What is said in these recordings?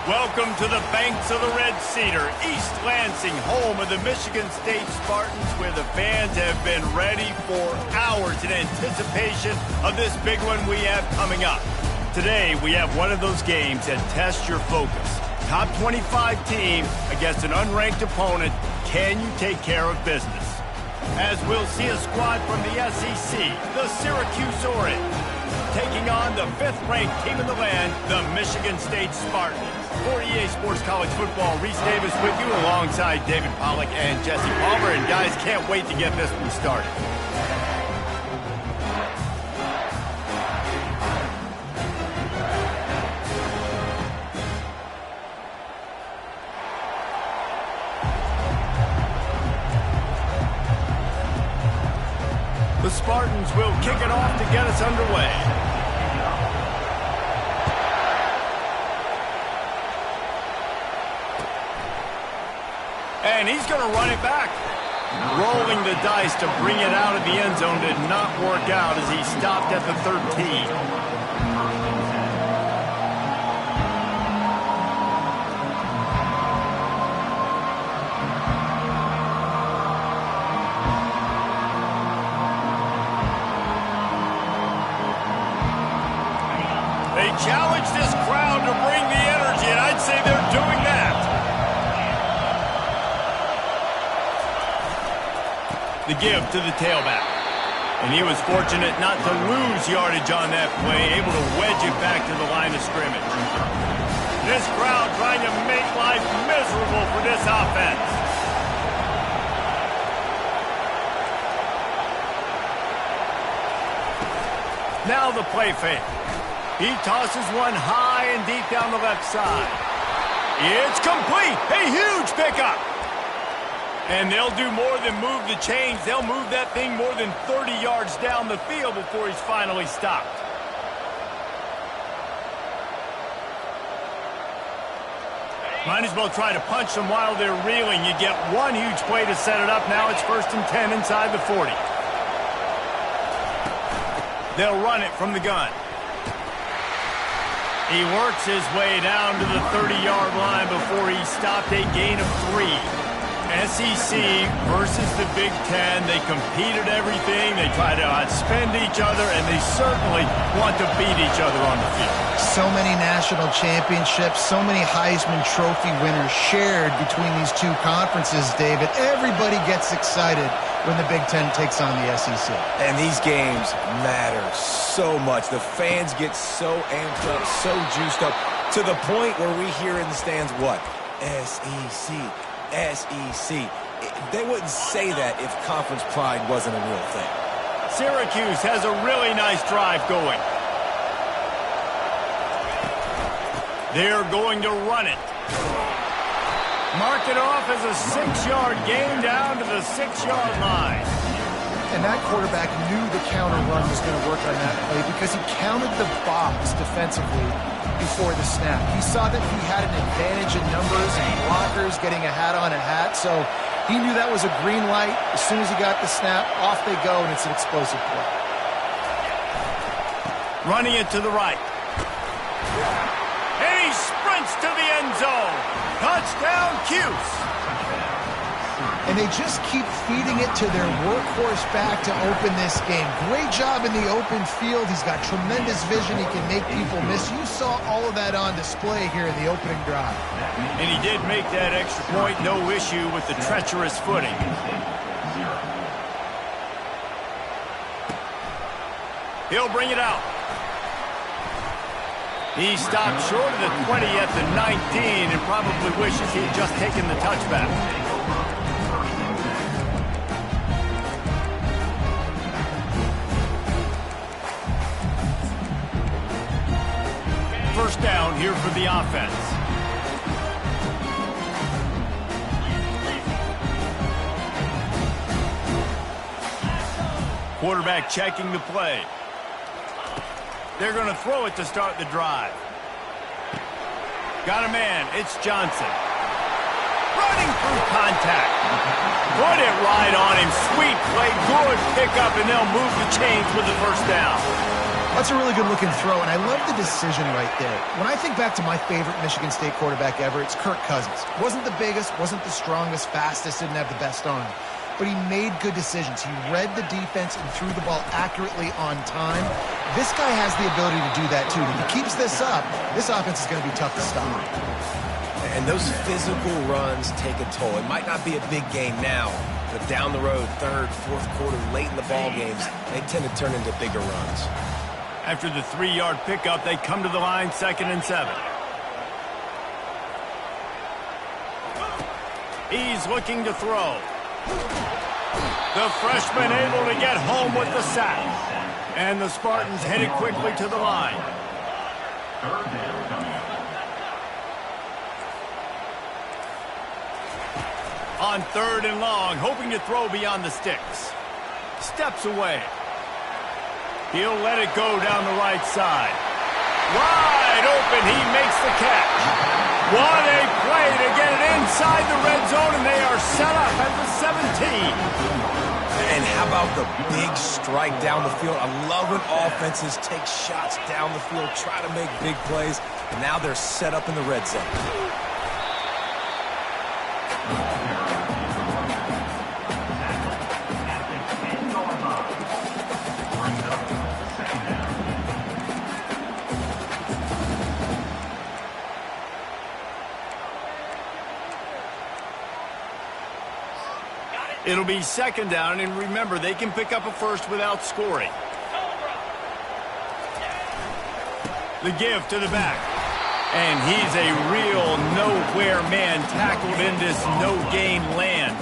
Welcome to the banks of the Red Cedar, East Lansing, home of the Michigan State Spartans, where the fans have been ready for hours in anticipation of this big one we have coming up. Today, we have one of those games that tests your focus. Top 25 team against an unranked opponent. Can you take care of business? As we'll see a squad from the SEC, the Syracuse Orange, taking on the 5th-ranked team in the land, the Michigan State Spartans. For EA Sports College Football, Reese Davis with you alongside David Pollack and Jesse Palmer. And guys, can't wait to get this one started. The Spartans will kick it off to get us underway. And he's going to run it back. Rolling the dice to bring it out of the end zone did not work out as he stopped at the 13. They challenge this crowd to bring the energy, and I'd say they're doing that. The give to the tailback. And he was fortunate not to lose yardage on that play, able to wedge it back to the line of scrimmage. This crowd trying to make life miserable for this offense. Now the play fake. He tosses one high and deep down the left side. It's complete. A huge pickup. And they'll do more than move the chains. They'll move that thing more than 30 yards down the field before he's finally stopped. Might as well try to punch them while they're reeling. You get one huge play to set it up. Now it's 1st and 10 inside the 40. They'll run it from the gun. He works his way down to the 30-yard line before he stopped, a gain of 3. SEC versus the Big Ten. They compete at everything. They try to outspend each other, and they certainly want to beat each other on the field. So many national championships, so many Heisman Trophy winners shared between these two conferences, David. Everybody gets excited when the Big Ten takes on the SEC. And these games matter so much. The fans get so amped up, so juiced up, to the point where we hear in the stands, what? SEC. SEC. They wouldn't say that if conference pride wasn't a real thing. Syracuse has a really nice drive going. They're going to run it. Mark it off as a 6-yard gain down to the 6-yard line. And that quarterback knew the counter run was going to work on that play because he counted the box defensively before the snap. He saw that he had an advantage in numbers and blockers, getting a hat on a hat, so he knew that was a green light. As soon as he got the snap, off they go, and it's an explosive play. Running it to the right. And he sprints to the end zone. Touchdown, Cuse. And they just keep feeding it to their workhorse back to open this game. Great job in the open field. He's got tremendous vision. He can make people miss. You saw all of that on display here in the opening drive. And he did make that extra point. No issue with the treacherous footing. He'll bring it out. He stopped short of the 20 at the 19 and probably wishes he'd just taken the touchback. First down here for the offense. Quarterback checking the play. They're going to throw it to start the drive. Got a man. It's Johnson. Running through contact. Put it right on him. Sweet play. Good pickup, and they'll move the chains with the first down. That's a really good-looking throw, and I love the decision right there. When I think back to my favorite Michigan State quarterback ever, it's Kirk Cousins. Wasn't the biggest, wasn't the strongest, fastest, didn't have the best arm. But he made good decisions. He read the defense and threw the ball accurately on time. This guy has the ability to do that, too. And if he keeps this up, this offense is going to be tough to stop. And those physical runs take a toll. It might not be a big game now, but down the road, third, fourth quarter, late in the ball games, they tend to turn into bigger runs. After the 3-yard pickup, they come to the line, 2nd and 7. He's looking to throw. The freshman able to get home with the sack. And the Spartans headed quickly to the line. On 3rd and long, hoping to throw beyond the sticks. Steps away. He'll let it go down the right side. Wide open, he makes the catch. What a play to get it inside the red zone, and they are set up at the 17. And how about the big strike down the field? I love when offenses take shots down the field, try to make big plays, and now they're set up in the red zone. It'll be 2nd down, and remember, they can pick up a first without scoring. The give to the back. And he's a real nowhere man tackled in this no-gain land.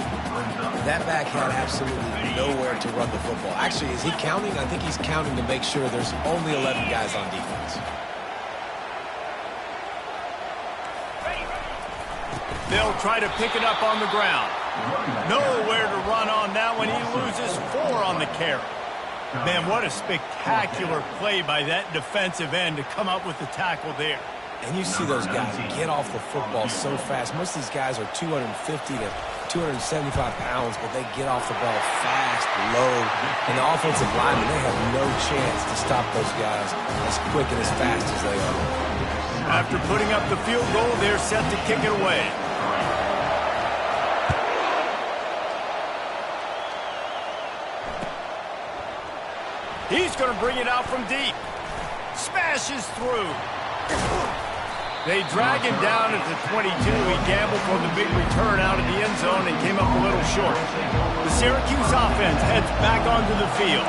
That back had absolutely nowhere to run the football. Actually, is he counting? I think he's counting to make sure there's only 11 guys on defense. They'll try to pick it up on the ground. Nowhere to run on that one. He loses 4 on the carry. Man, what a spectacular play by that defensive end to come up with the tackle there. And you see those guys get off the football so fast. Most of these guys are 250 to 275 pounds, but they get off the ball fast, low. And the offensive linemen, they have no chance to stop those guys as quick and as fast as they are. After putting up the field goal, they're set to kick it away. He's going to bring it out from deep. Smashes through. They drag him down at the 22. He gambled for the big return out of the end zone and came up a little short. The Syracuse offense heads back onto the field.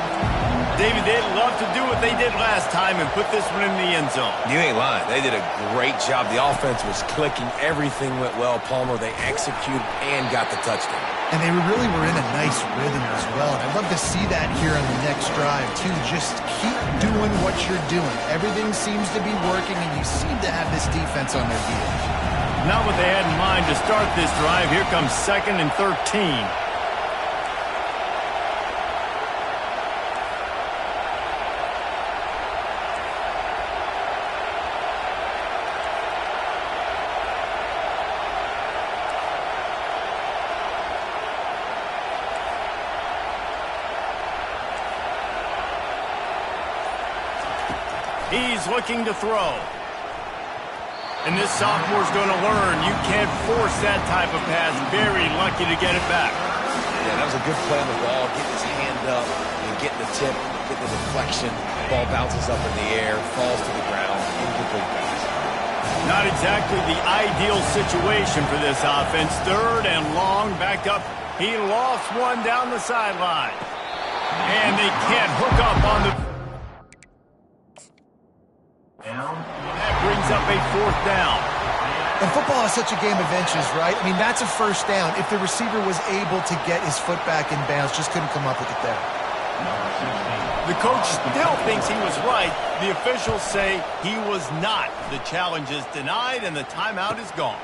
David, they'd love to do what they did last time and put this one in the end zone. You ain't lying. They did a great job. The offense was clicking. Everything went well. Palmer, they executed and got the touchdown. And they really were in a nice rhythm as well. And I'd love to see that here on the next drive, too. Just keep doing what you're doing. Everything seems to be working, and you seem to have this defense on their heels. Not what they had in mind to start this drive. Here comes 2nd and 13. He's looking to throw. And this sophomore's going to learn you can't force that type of pass. Very lucky to get it back. Yeah, that was a good play on the ball. Getting his hand up and getting the tip, getting the deflection. Ball bounces up in the air, falls to the ground. Incomplete pass. Not exactly the ideal situation for this offense. 3rd and long, back up. He lost one down the sideline. And they can't hook up on the... That brings up a 4th down. And football is such a game of inches, right? I mean, that's a first down. If the receiver was able to get his foot back in bounds, just couldn't come up with it there. The coach still thinks he was right. The officials say he was not. The challenge is denied, and the timeout is gone.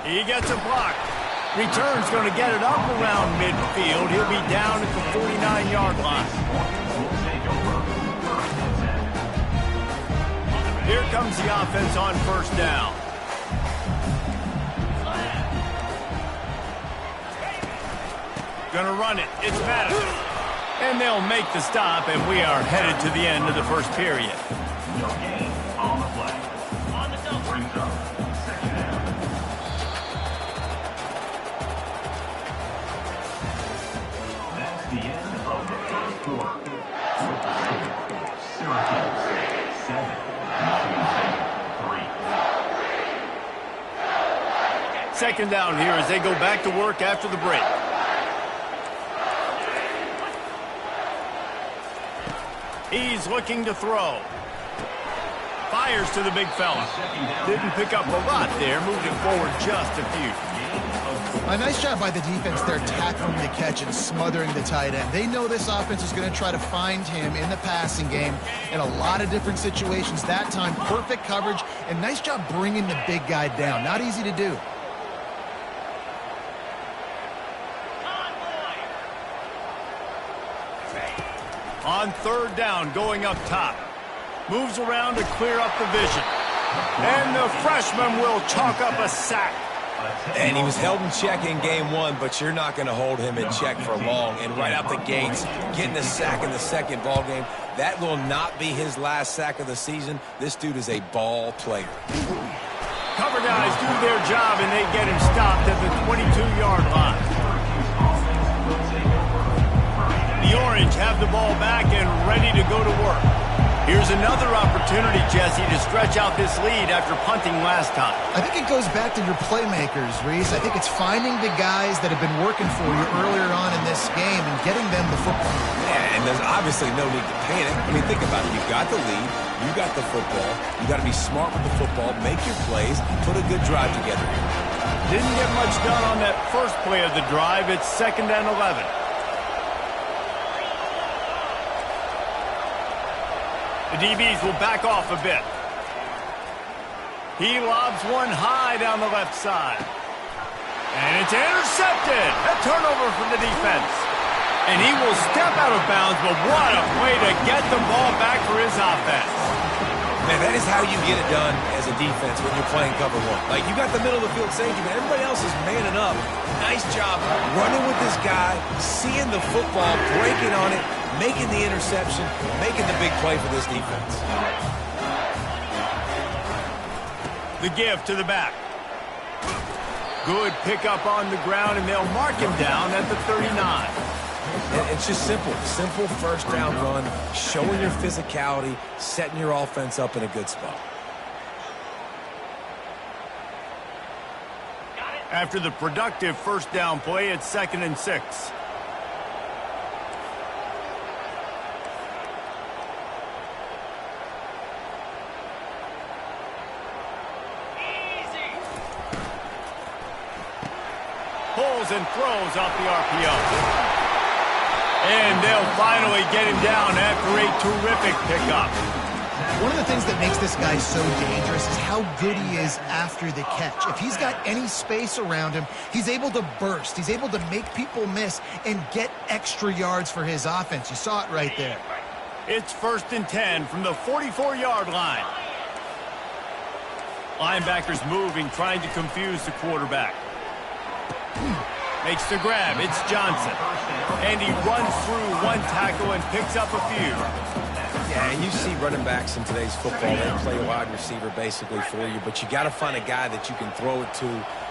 He gets a block. Return's going to get it up around midfield. He'll be down at the 49-yard line. Here comes the offense on 1st down. Gonna run it. It's Madison. And they'll make the stop, and we are headed to the end of the first period. No gain on the play. On the double. Brings up second down. That's the end of the first quarter. Syracuse 7, Michigan 3. Second down here as they go back to work after the break. He's looking to throw. Fires to the big fella. Didn't pick up a lot there. Moved it forward just a few. A nice job by the defense there, tackling the catch and smothering the tight end. They know this offense is going to try to find him in the passing game in a lot of different situations. That time, perfect coverage, and nice job bringing the big guy down. Not easy to do. On third down, going up top. Moves around to clear up the vision. And the freshman will chalk up a sack. And he was held in check in game one, but you're not going to hold him in check for long. And right out the gates, getting a sack in the second ball game, that will not be his last sack of the season. This dude is a ball player. Cover guys do their job, and they get him stopped at the 22-yard line. The Orange have the ball back and ready to go to work. Here's another opportunity, Jesse, to stretch out this lead after punting last time. I think it goes back to your playmakers, Reese. I think it's finding the guys that have been working for you earlier on in this game and getting them the football. Yeah, and there's obviously no need to panic. I mean, think about it. You got the lead. You got the football. You got to be smart with the football, make your plays, put a good drive together here. Didn't get much done on that first play of the drive. It's 2nd and 11. The DBs will back off a bit. He lobs one high down the left side. And it's intercepted. A turnover from the defense. And he will step out of bounds, but what a way to get the ball back for his offense. Man, that is how you get it done as a defense when you're playing cover one. Like, you got the middle of the field safety, but everybody else is manning up. Nice job running with this guy, seeing the football, breaking on it, making the interception, making the big play for this defense. The give to the back. Good pickup on the ground, and they'll mark him down at the 39. It's just simple. Simple first down run, showing your physicality, setting your offense up in a good spot. After the productive first down play, it's 2nd and 6. Pulls and throws off the RPO. And they'll finally get him down after a terrific pickup. One of the things that makes this guy so dangerous is how good he is after the catch. If he's got any space around him, he's able to burst. He's able to make people miss and get extra yards for his offense. You saw it right there. It's 1st and 10 from the 44-yard line. Linebackers moving, trying to confuse the quarterback. Makes the grab. It's Johnson. And he runs through one tackle and picks up a few. Yeah, and you see running backs in today's football, they play wide receiver basically for you, but you got to find a guy that you can throw it to,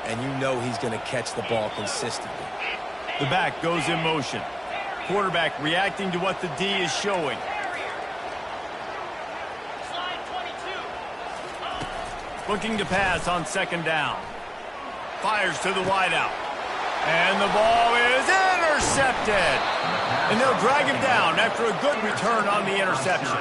and you know he's going to catch the ball consistently. The back goes in motion. Quarterback reacting to what the D is showing. Looking to pass on 2nd down. Fires to the wideout. And the ball is intercepted. And they'll drag him down after a good return on the interception.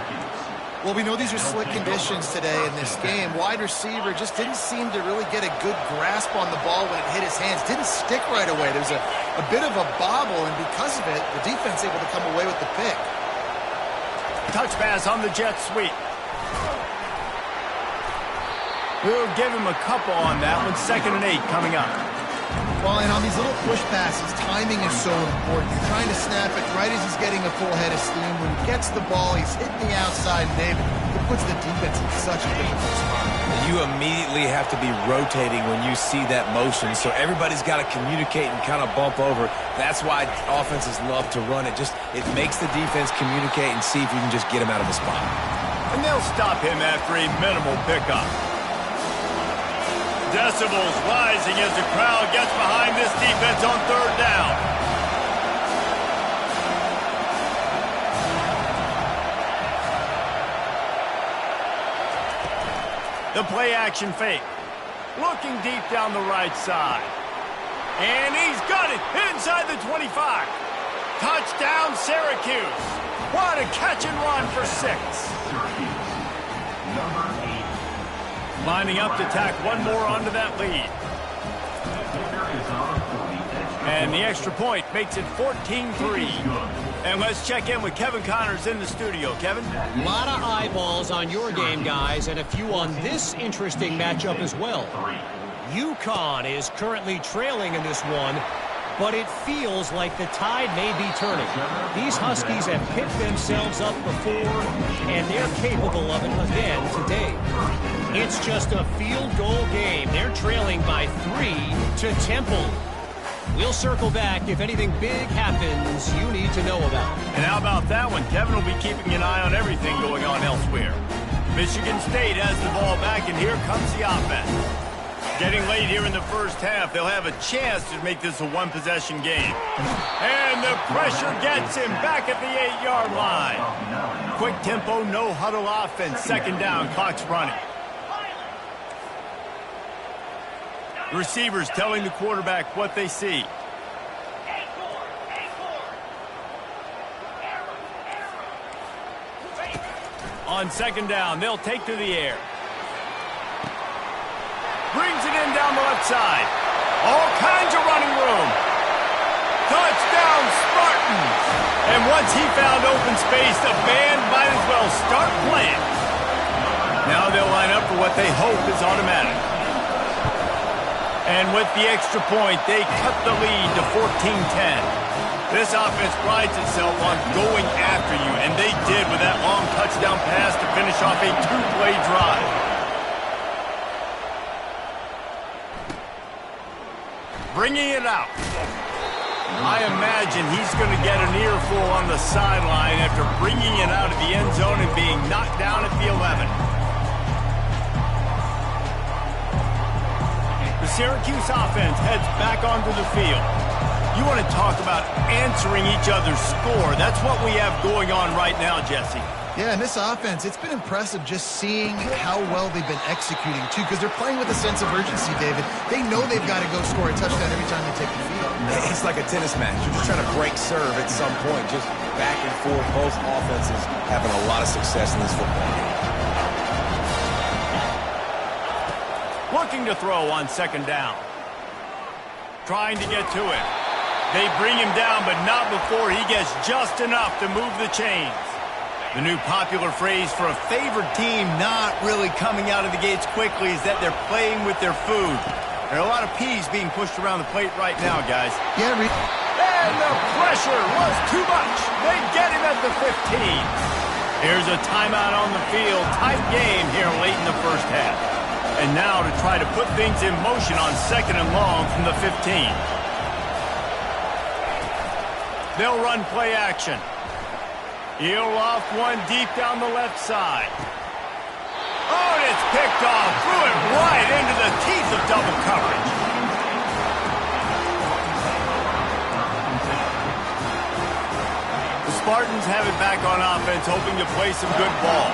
Well, we know these are slick conditions today in this game. Wide receiver just didn't seem to really get a good grasp on the ball when it hit his hands. Didn't stick right away. There was a bit of a bobble, and because of it, the defense able to come away with the pick. Touch pass on the jet sweep. We'll give him a couple on that one. 2nd and 8 coming up. Well, and on these little push passes, timing is so important. You're trying to snap it right as he's getting a full head of steam. When he gets the ball, he's hitting the outside, and David, it puts the defense in such a difficult spot. You immediately have to be rotating when you see that motion, so everybody's got to communicate and kind of bump over. That's why offenses love to run it. It makes the defense communicate and see if you can just get him out of the spot. And they'll stop him after a minimal pickup. Decibels rising as the crowd gets behind this defense on third down. The play action fake. Looking deep down the right side. And he's got it inside the 25. Touchdown, Syracuse. What a catch and run for 6. Syracuse. Number 8. Lining up to tack one more onto that lead. Kicker is on the 40. And the extra point makes it 14-3. And let's check in with Kevin Connors in the studio. Kevin? A lot of eyeballs on your game, guys, and a few on this interesting matchup as well. UConn is currently trailing in this one, but it feels like the tide may be turning. These Huskies have picked themselves up before, and they're capable of it again today. It's just a field goal game. They're trailing by 3 to Temple. We'll circle back if anything big happens you need to know about. And how about that one? Kevin will be keeping an eye on everything going on elsewhere. Michigan State has the ball back, and here comes the offense. Getting late here in the first half, they'll have a chance to make this a one-possession game. And the pressure gets him back at the 8-yard line. Quick tempo, no huddle offense. Second down, clock's running. The receivers telling the quarterback what they see. On second down, they'll take to the air. Brings it in down the left side. All kinds of running room. Touchdown, Spartans. And once he found open space, the band might as well start playing. Now they'll line up for what they hope is automatic. And with the extra point, they cut the lead to 14-10. This offense prides itself on going after you, and they did with that long touchdown pass to finish off a 2-play drive. Bringing it out. I imagine he's going to get an earful on the sideline after bringing it out of the end zone and being knocked down at the 11. The Syracuse offense heads back onto the field. You want to talk about answering each other's score. That's what we have going on right now, Jesse. Yeah, and this offense, it's been impressive just seeing how well they've been executing, too, because they're playing with a sense of urgency, David. They know they've got to go score a touchdown every time they take the field. It's like a tennis match. You're just trying to break serve at some point, just back and forth. Both offenses having a lot of success in this football game. Looking to throw on second down. Trying to get to it. They bring him down, but not before he gets just enough to move the chains. The new popular phrase for a favored team not really coming out of the gates quickly is that they're playing with their food. There are a lot of peas being pushed around the plate right now, guys. Yeah, and the pressure was too much. They get him at the 15. Here's a timeout on the field. Tight game here late in the first half. And now to try to put things in motion on second and long from the 15. They'll run play action. He'll off one deep down the left side. Oh, and it's picked off. Threw it right into the teeth of double coverage. The Spartans have it back on offense, hoping to play some good ball.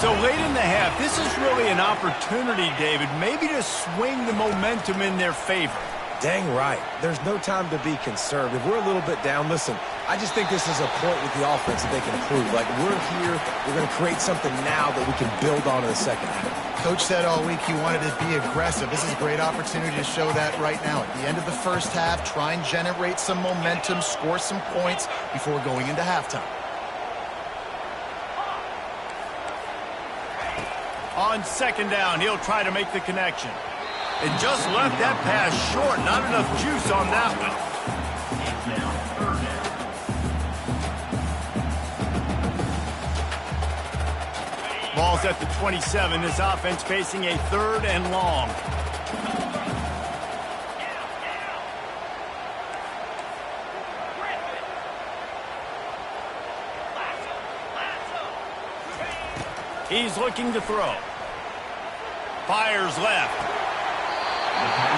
So late in the half, this is really an opportunity, David, maybe to swing the momentum in their favor. Dang right. There's no time to be concerned. If we're a little bit down, listen, I just think this is a point with the offense that they can improve. Like, we're here, we're going to create something now that we can build on in the second half. Coach said all week he wanted to be aggressive. This is a great opportunity to show that right now. At the end of the first half, try and generate some momentum, score some points before going into halftime. On second down, he'll try to make the connection. It just left that pass short. Not enough juice on that one. Ball's at the 27. This offense facing a 3rd and long. He's looking to throw. Fires left.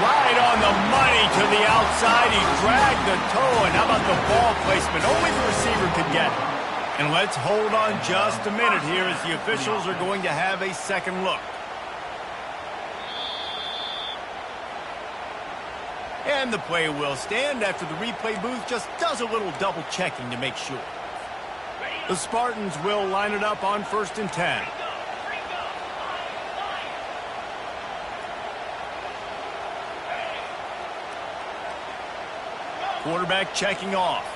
Right on the money to the outside. He dragged the toe, and how about the ball placement? Only the receiver could get it. And let's hold on just a minute here as the officials are going to have a second look. And the play will stand after the replay booth just does a little double checking to make sure. The Spartans will line it up on 1st and 10. Quarterback checking off.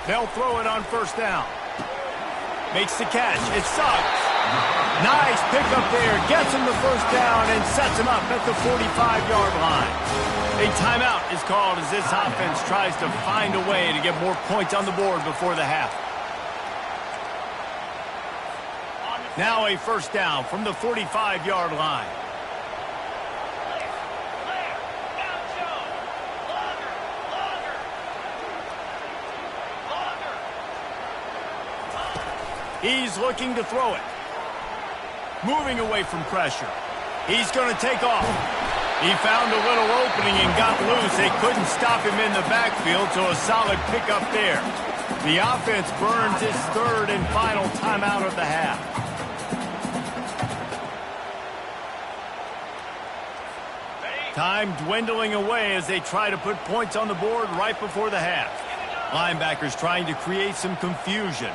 They'll throw it on 1st down. Makes the catch. It sucks. Nice pickup there. Gets him the 1st down and sets him up at the 45-yard line. A timeout is called as this offense tries to find a way to get more points on the board before the half. Now a 1st down from the 45-yard line. He's looking to throw it. Moving away from pressure. He's going to take off. He found a little opening and got loose. They couldn't stop him in the backfield, so a solid pickup there. The offense burns its 3rd and final timeout of the half. Time dwindling away as they try to put points on the board right before the half. Linebackers trying to create some confusion.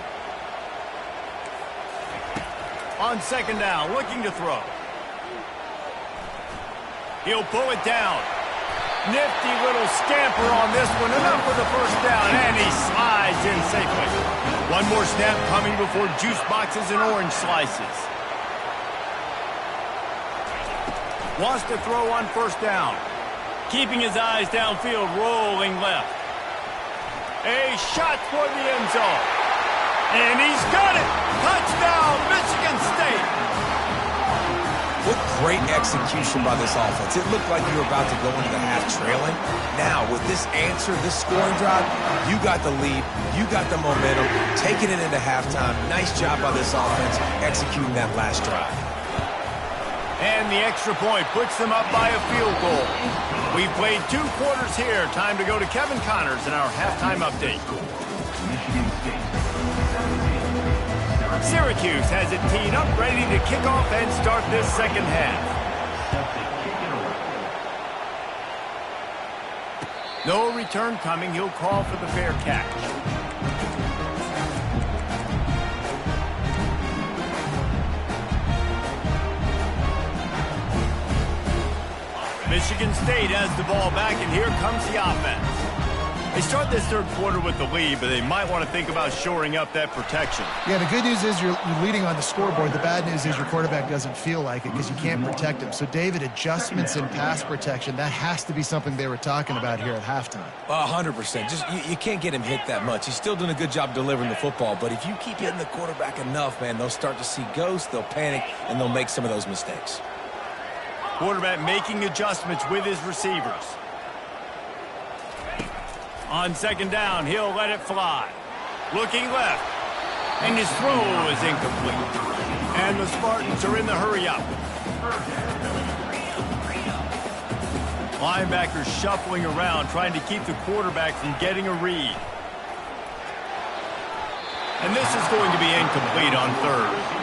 On 2nd down, looking to throw. He'll pull it down. Nifty little scamper on this one. Enough for the 1st down, and he slides in safely. One more snap coming before juice boxes and orange slices. Wants to throw on 1st down. Keeping his eyes downfield, rolling left. A shot for the end zone. And he's got it! Touchdown, Michigan State! What great execution by this offense. It looked like you were about to go into the half trailing. Now, with this answer, this scoring drive, you got the lead, you got the momentum, taking it into halftime. Nice job by this offense executing that last drive. And the extra point puts them up by a field goal. We've played 2 quarters here. Time to go to Kevin Connors in our halftime update. Syracuse has it teed up, ready to kick off and start this 2nd half. No return coming. He'll call for the fair catch. Michigan State has the ball back, and here comes the offense. They start this 3rd quarter with the lead, but they might want to think about shoring up that protection. Yeah, the good news is you're leading on the scoreboard. The bad news is your quarterback doesn't feel like it because you can't protect him. So, David, adjustments in pass protection, that has to be something they were talking about here at halftime. 100%. Just you can't get him hit that much. He's still doing a good job delivering the football, but if you keep hitting the quarterback enough, man, they'll start to see ghosts, they'll panic, and they'll make some of those mistakes. Quarterback making adjustments with his receivers. On 2nd down, he'll let it fly. Looking left. And his throw is incomplete. And the Spartans are in the hurry-up. Linebackers shuffling around, trying to keep the quarterback from getting a read. And this is going to be incomplete on 3rd.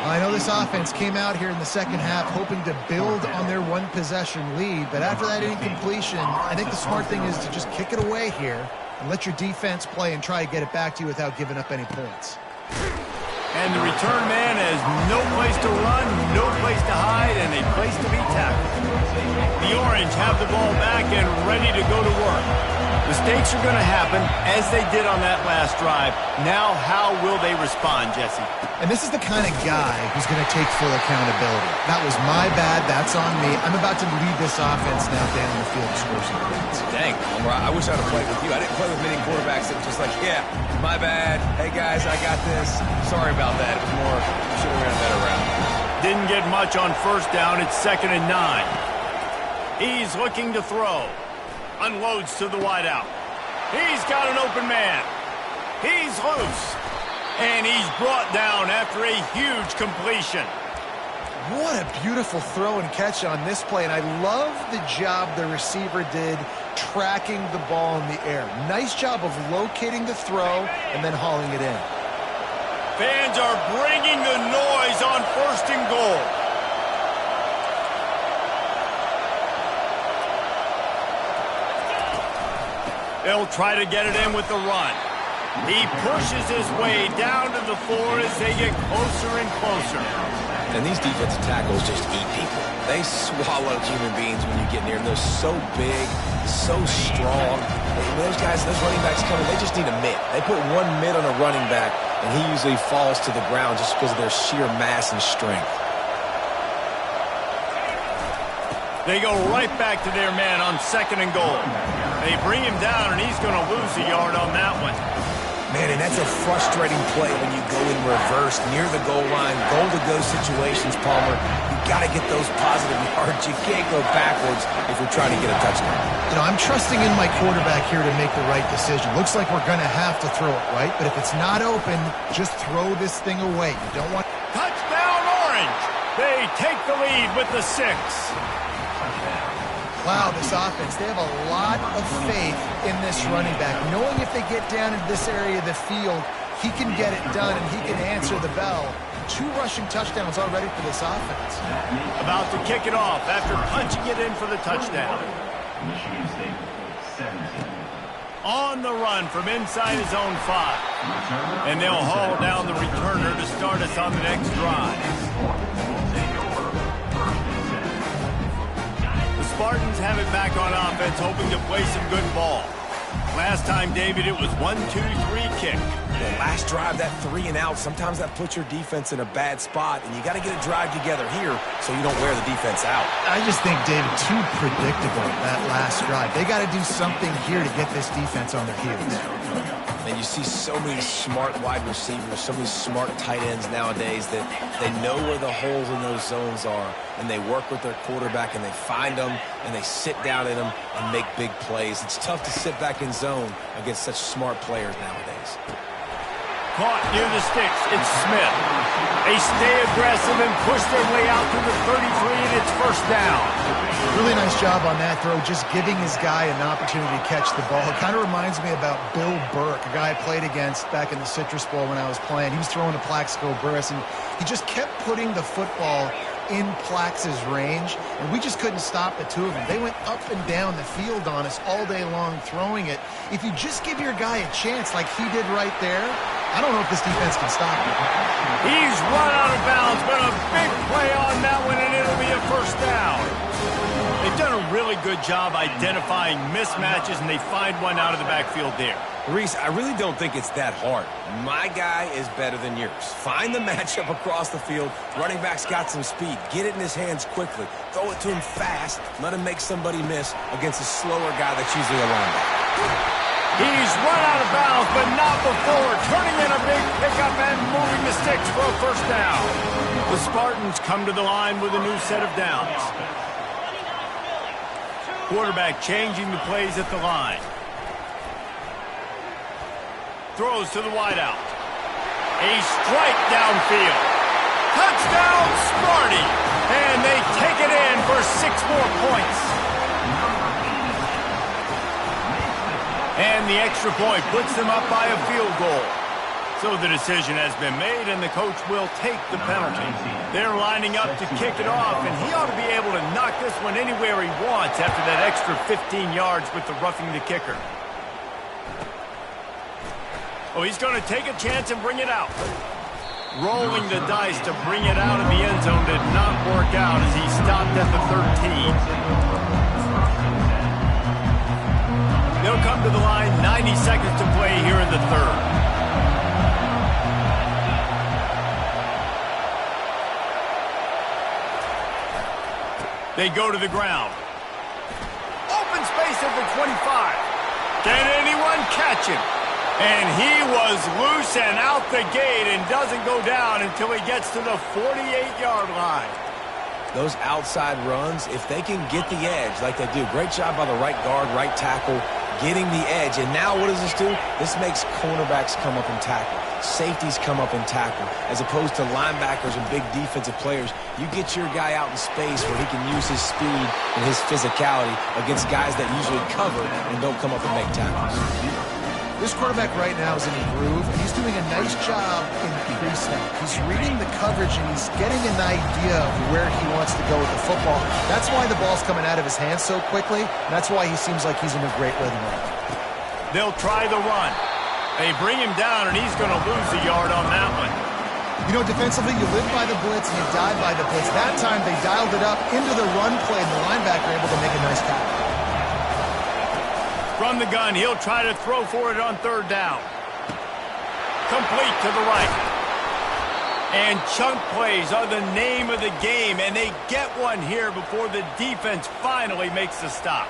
I know this offense came out here in the 2nd half hoping to build on their 1-possession lead, but after that incompletion, I think the smart thing is to just kick it away here and let your defense play and try to get it back to you without giving up any points. And the return man has no place to run, no place to hide, and a place to be tackled. The Orange have the ball back and ready to go to work. Mistakes are going to happen, as they did on that last drive. Now, how will they respond, Jesse? And this is the kind of guy who's going to take full accountability. That was my bad. That's on me. I'm about to lead this offense now down the field to score some points. Dang, Palmer, I wish I'd have played with you. I didn't play with many quarterbacks that were just like, yeah, my bad. Hey, guys, I got this. Sorry about that. It was more, should have ran a better route. Didn't get much on first down. It's 2nd and 9. He's looking to throw. Unloads to the wideout. He's got an open man. He's loose. And he's brought down after a huge completion. What a beautiful throw and catch on this play. And I love the job the receiver did tracking the ball in the air. Nice job of locating the throw and then hauling it in. Fans are bringing the noise on 1st and goal. They'll try to get it in with the run. He pushes his way down to the floor as they get closer and closer. And these defensive tackles just eat people. They swallow human beings when you get near them. They're so big, so strong. Those guys, those running backs coming, they just need a mitt. They put one mitt on a running back, and he usually falls to the ground just because of their sheer mass and strength. They go right back to their man on 2nd and goal. They bring him down, and he's going to lose a yard on that one. Man, and that's a frustrating play when you go in reverse near the goal line, goal-to-go situations, Palmer. You got to get those positive yards. You can't go backwards if you're trying to get a touchdown. You know, I'm trusting in my quarterback here to make the right decision. Looks like we're going to have to throw it, right? But if it's not open, just throw this thing away. You don't want... Touchdown, Orange! They take the lead with the 6. Wow, this offense, they have a lot of faith in this running back. Knowing if they get down into this area of the field, he can get it done and he can answer the bell. 2 rushing touchdowns already for this offense. About to kick it off after punching it in for the touchdown. Michigan State, 17. On the run from inside his own 5. And they'll haul down the returner to start us on the next drive. Spartans have it back on offense, hoping to play some good ball. Last time, David, it was 1-2-3 kick. Well, last drive, that 3 and out, sometimes that puts your defense in a bad spot, and you got to get a drive together here so you don't wear the defense out. I just think, David, too predictable, that last drive. They got to do something here to get this defense on their heels. And you see so many smart wide receivers, so many smart tight ends nowadays that they know where the holes in those zones are, and they work with their quarterback, and they find them, and they sit down in them and make big plays. It's tough to sit back in zone against such smart players nowadays. Caught near the sticks. It's Smith. They stay aggressive and push their way out to the 33, and it's 1st down. Really nice job on that throw, just giving his guy an opportunity to catch the ball. It kind of reminds me about Bill Burke, a guy I played against back in the Citrus Bowl when I was playing. He was throwing to Plaxico Burress, and he just kept putting the football in Plax's range, and we just couldn't stop the two of them. They went up and down the field on us all day long throwing it. If you just give your guy a chance like he did right there, I don't know if this defense can stop him. He's run out of bounds, but a big play on that one, and it'll be a 1st down. They've done a really good job identifying mismatches, and they find one out of the backfield there. Reese, I really don't think it's that hard. My guy is better than yours. Find the matchup across the field. Running back's got some speed. Get it in his hands quickly. Throw it to him fast. Let him make somebody miss against a slower guy that's usually a linebacker. He's run out of bounds, but not before. Turning in a big pickup and moving the sticks for a 1st down. The Spartans come to the line with a new set of downs. Quarterback changing the plays at the line. Throws to the wideout. A strike downfield. Touchdown, Sparty! And they take it in for 6 more points. And the extra point puts them up by a field goal. So the decision has been made, and the coach will take the penalty. They're lining up to kick it off, and he ought to be able to knock this one anywhere he wants after that extra 15 yards with the roughing the kicker. Oh, he's going to take a chance and bring it out. Rolling the dice to bring it out of the end zone did not work out as he stopped at the 13. They'll He'll come to the line, 90 seconds to play here in the third. They go to the ground. Open space at the 25. Can anyone catch him? And he was loose and out the gate and doesn't go down until he gets to the 48-yard line. Those outside runs, if they can get the edge like they do, great job by the right guard, right tackle, getting the edge. And now what does this do? This makes cornerbacks come up and tackle. Safeties come up and tackle. As opposed to linebackers and big defensive players, you get your guy out in space where he can use his speed and his physicality against guys that usually cover and don't come up and make tackles. This quarterback right now is in a groove, and he's doing a nice job in pre-snap. He's reading the coverage, and he's getting an idea of where he wants to go with the football. That's why the ball's coming out of his hands so quickly, and that's why he seems like he's in a great rhythm right now. They'll try the run. They bring him down, and he's going to lose a yard on that one. You know, defensively, you live by the blitz, and you die by the blitz. That time, they dialed it up into the run play, and the linebacker able to make a nice tackle. From the gun, he'll try to throw for it on third down. Complete to the right. And chunk plays are the name of the game, and they get one here before the defense finally makes the stop.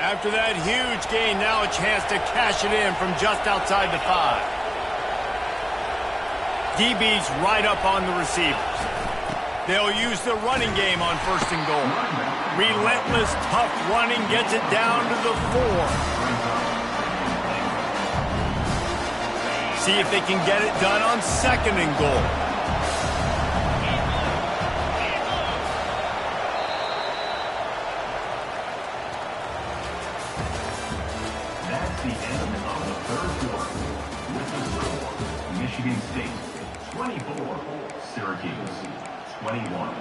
After that huge gain, now a chance to cash it in from just outside the 5. DB's right up on the receivers. They'll use the running game on first and goal. Relentless, tough running gets it down to the 4. See if they can get it done on second and goal. That's the end of the third quarter. With the score, Michigan State 24, Syracuse 21.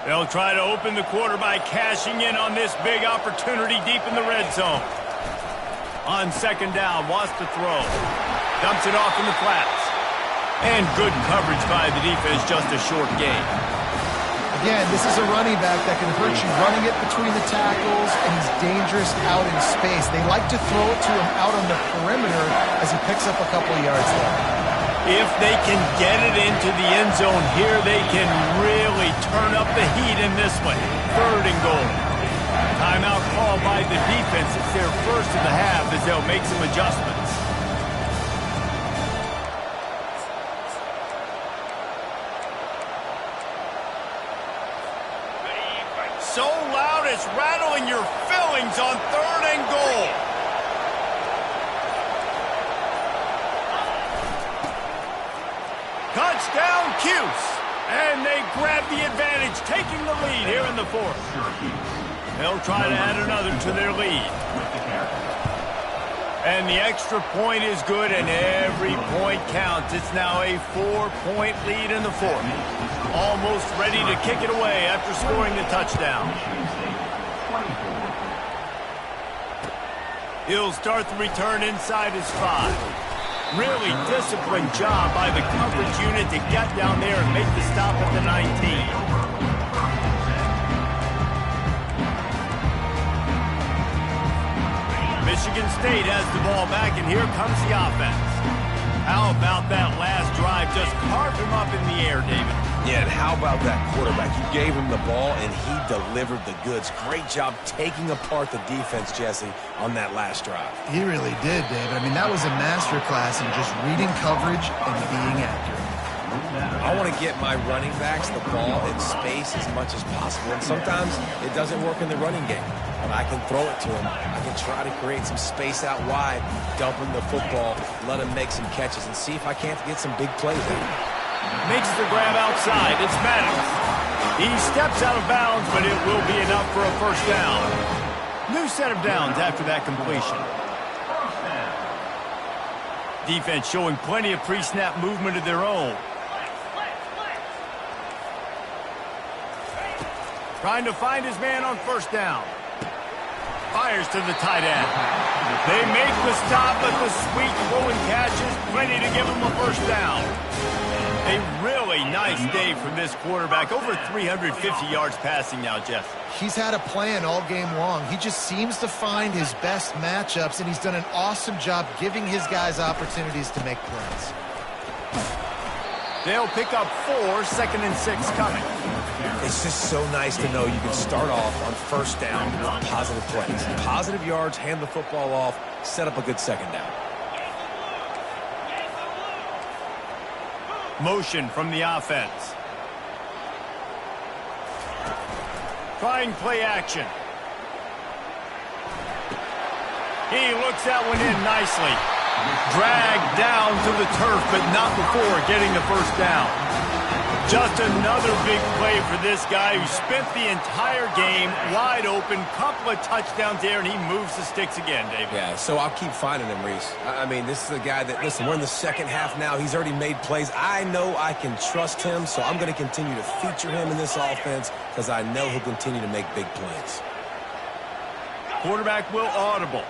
They'll try to open the quarter by cashing in on this big opportunity deep in the red zone. On second down, wants to throw. Dumps it off in the flats. And good coverage by the defense, just a short gain. Again, this is a running back that can hurt you running it between the tackles, and he's dangerous out in space. They like to throw it to him out on the perimeter as he picks up a couple of yards there. If they can get it into the end zone here, they can really turn up the heat in this one. Third and goal. Timeout called by the defense. It's their first of the half as they'll make some adjustments. So loud it's rattling your fillings on third and goal. Touchdown, Cuse. And they grab the advantage, taking the lead here in the 4th. They'll try to add another to their lead. And the extra point is good, and every point counts. It's now a 4-point lead in the 4th. Almost ready to kick it away after scoring the touchdown. He'll start the return inside his 5. Really disciplined job by the coverage unit to get down there and make the stop at the 19. Michigan State has the ball back, and here comes the offense. How about that last drive? Just carved him up in the air, David. Yeah, and how about that quarterback? You gave him the ball, and he delivered the goods. Great job taking apart the defense, Jesse, on that last drive. He really did, David. I mean, that was a masterclass in just reading coverage and being accurate. I want to get my running backs the ball in space as much as possible, and sometimes it doesn't work in the running game. But I can throw it to him. I can try to create some space out wide, dump him the football, let him make some catches, and see if I can't get some big plays in. Makes the grab outside. It's Maddox. He steps out of bounds, but it will be enough for a first down. New set of downs after that completion. Defense showing plenty of pre-snap movement of their own. Trying to find his man on first down. Fires to the tight end. They make the stop, but the sweet throwing catch is plenty to give them a first down. A really nice day from this quarterback. Over 350 yards passing now, Jeff. He's had a plan all game long. He just seems to find his best matchups, and he's done an awesome job giving his guys opportunities to make plays. They'll pick up 4, 2nd and 6 coming. It's just so nice to know you can start off on first down with positive plays. Positive yards, hand the football off, set up a good second down. Motion from the offense. Trying play action. He looks that one in nicely. Dragged down to the turf, but not before getting the first down. Just another big play for this guy who spent the entire game wide open. Couple of touchdowns there, and he moves the sticks again, David. Yeah, so I'll keep finding him, Reese. I mean, this is a guy that, listen, we're in the second half now. He's already made plays. I know I can trust him, so I'm going to continue to feature him in this offense because I know he'll continue to make big plays. Quarterback will audible.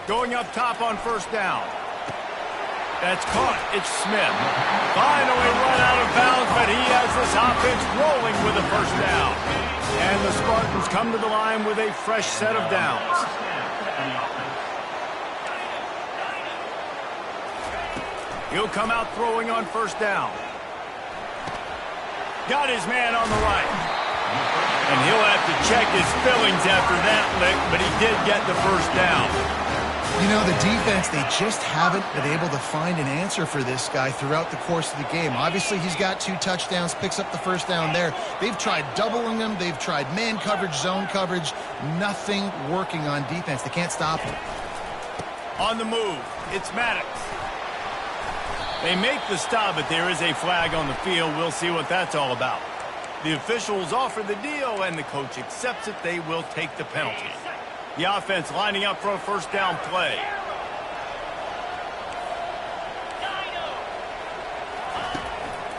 Going up top on first down. That's caught. It's Smith. Finally run out of bounds, but he has this offense rolling with a first down. And the Spartans come to the line with a fresh set of downs. He'll come out throwing on first down. Got his man on the right. And he'll have to check his fillings after that lick, but he did get the first down. You know, the defense, they just haven't been able to find an answer for this guy throughout the course of the game. Obviously, he's got 2 touchdowns, picks up the first down there. They've tried doubling him. They've tried man coverage, zone coverage. Nothing working on defense. They can't stop him. On the move, it's Maddox. They make the stop, but there is a flag on the field. We'll see what that's all about. The officials offer the deal, and the coach accepts it. They will take the penalty. The offense lining up for a first down play.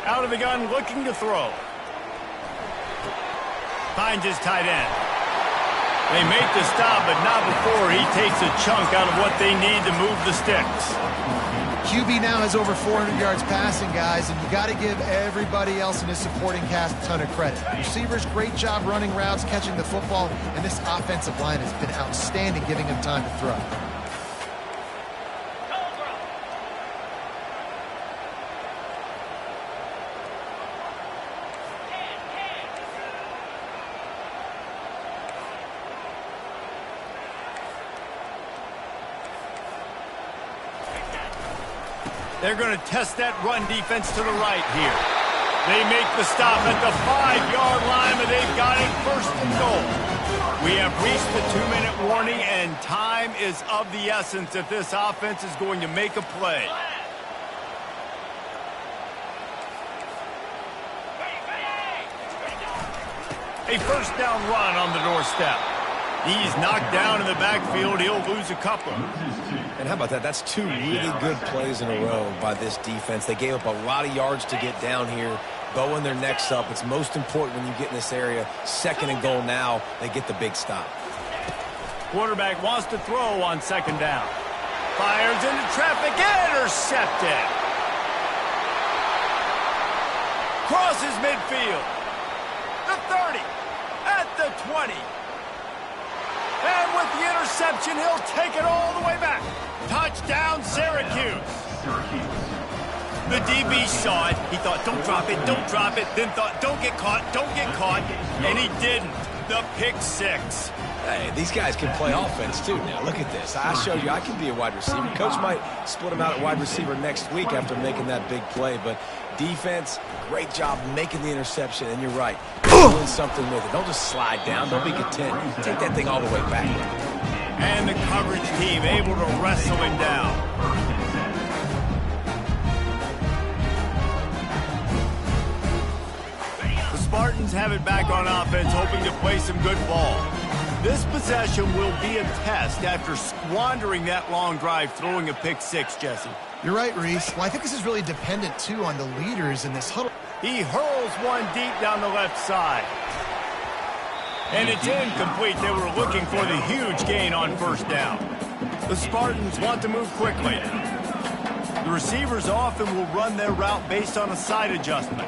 Out of the gun, looking to throw. Finds his tight end. They make the stop, but not before he takes a chunk out of what they need to move the sticks. QB now has over 400 yards passing, guys, and you got to give everybody else in his supporting cast a ton of credit. Receivers, great job running routes, catching the football, and this offensive line has been outstanding, giving him time to throw. They're going to test that run defense to the right here. They make the stop at the 5-yard line, but they've got it first and goal. We have reached the 2-minute warning, and time is of the essence if this offense is going to make a play. A first down run on the doorstep. He's knocked down in the backfield. He'll lose a couple. And how about that? That's 2 really good plays in a row by this defense. They gave up a lot of yards to get down here, bowing their necks up. It's most important when you get in this area. 2nd and goal now. They get the big stop. Quarterback wants to throw on 2nd down. Fires into traffic. Intercepted. Crosses midfield. The 30. At the 20. And with the interception, he'll take it all the way back. Touchdown, Syracuse. The DB saw it. He thought, don't drop it, don't drop it. Then thought, don't get caught, don't get caught. And he didn't. The pick 6. Hey, these guys can play offense, too. Now, look at this. I showed you I can be a wide receiver. Coach might split him out at wide receiver next week after making that big play. But defense, great job making the interception. And you're right, doing something with it. Don't just slide down. Don't be content. Take that thing all the way back. And the coverage team able to wrestle him down. The Spartans have it back on offense, hoping to play some good ball. This possession will be a test after squandering that long drive, throwing a pick 6, Jesse. You're right, Reese. Well, I think this is really dependent, too, on the leaders in this huddle. He hurls one deep down the left side. And it's incomplete. They were looking for the huge gain on first down. The Spartans want to move quickly. The receivers often will run their route based on a side adjustment.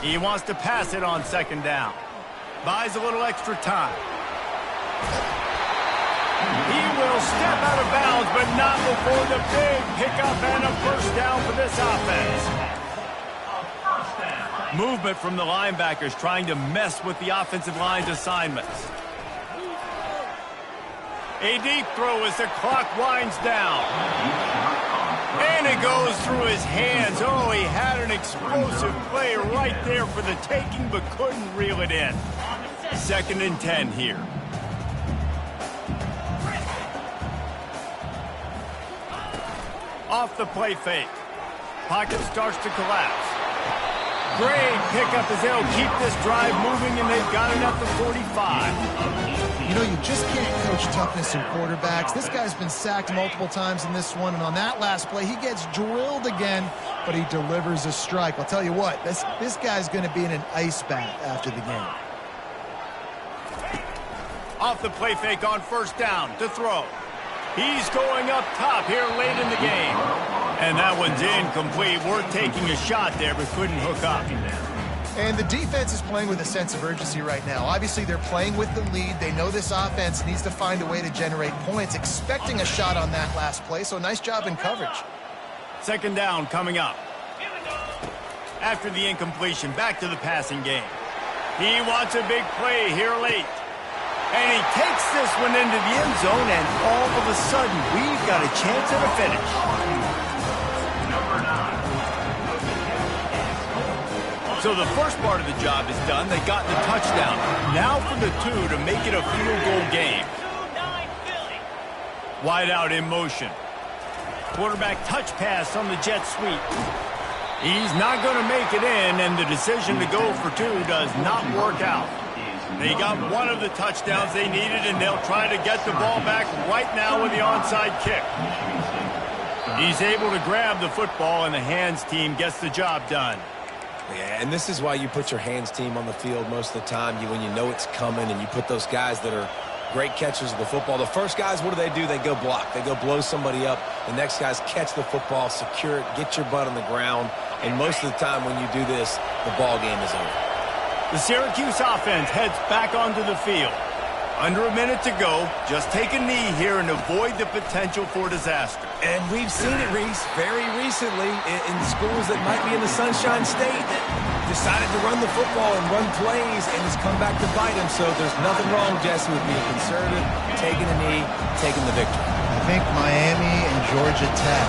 He wants to pass it on second down. Buys a little extra time. He will step out of bounds, but not before the big pickup and a first down for this offense. Movement from the linebackers trying to mess with the offensive line's assignments. A deep throw as the clock winds down. And it goes through his hands. Oh, he had an explosive play right there for the taking, but couldn't reel it in. 2nd and 10 here. Off the play fake. Pocket starts to collapse. Great pickup as they'll keep this drive moving, and they've got it at the 45. You know, you just can't coach toughness in quarterbacks. This guy's been sacked multiple times in this one, and on that last play, he gets drilled again, but he delivers a strike. I'll tell you what, this guy's going to be in an ice bath after the game. Off the play fake on first down to throw. He's going up top here late in the game. And that one's incomplete. We're taking a shot there, but couldn't hook up. And the defense is playing with a sense of urgency right now. Obviously, they're playing with the lead. They know this offense needs to find a way to generate points, expecting a shot on that last play, so nice job in coverage. 2nd down coming up. After the incompletion, back to the passing game. He wants a big play here late. And he takes this one into the end zone, and all of a sudden, we've got a chance at a finish. So the first part of the job is done. They got the touchdown. Now for the 2 to make it a field goal game. Wide out in motion. Quarterback touch pass on the jet sweep. He's not going to make it in, and the decision to go for 2 does not work out. They got one of the touchdowns they needed, and they'll try to get the ball back right now with the onside kick. He's able to grab the football, and the hands team gets the job done. Yeah, and this is why you put your hands team on the field most of the time. When you know it's coming, and you put those guys that are great catchers of the football. The first guys, what do? They go block. They go blow somebody up. The next guys catch the football, secure it, get your butt on the ground. And most of the time when you do this, the ball game is over. The Syracuse offense heads back onto the field. Under a minute to go. Just take a knee here and avoid the potential for disaster. And we've seen it, Reese, very recently in schools that might be in the Sunshine State that decided to run the football and run plays, and it's come back to bite them. So there's nothing wrong, Jesse, with being conservative, taking a knee, taking the victory. I think Miami and Georgia Tech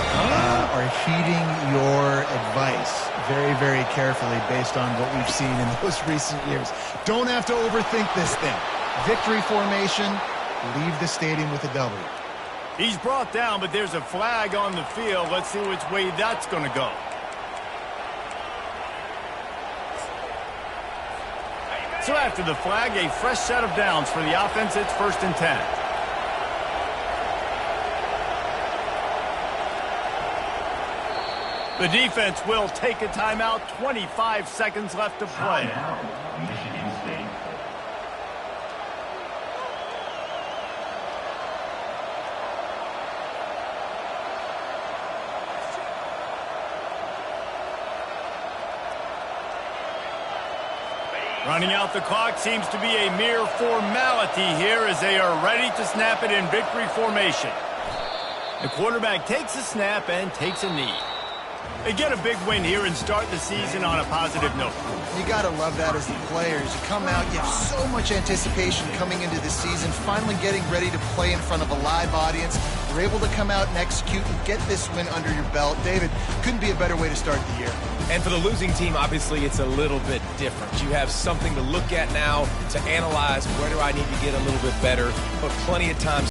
are heeding your advice very, very carefully based on what we've seen in those recent years. Don't have to overthink this thing. Victory formation, leave the stadium with a W. He's brought down, but there's a flag on the field. Let's see which way that's going to go. So after the flag, a fresh set of downs for the offense. It's 1st and 10. The defense will take a timeout. 25 seconds left to play. Michigan State. Running out the clock seems to be a mere formality here as they are ready to snap it in victory formation. The quarterback takes a snap and takes a knee. They get a big win here and start the season on a positive note. You got to love that as the players. You come out, you have so much anticipation coming into the season, finally getting ready to play in front of a live audience. You're able to come out and execute and get this win under your belt. David, couldn't be a better way to start the year. And for the losing team, obviously, it's a little bit different. You have something to look at now to analyze, where do I need to get a little bit better, but plenty of times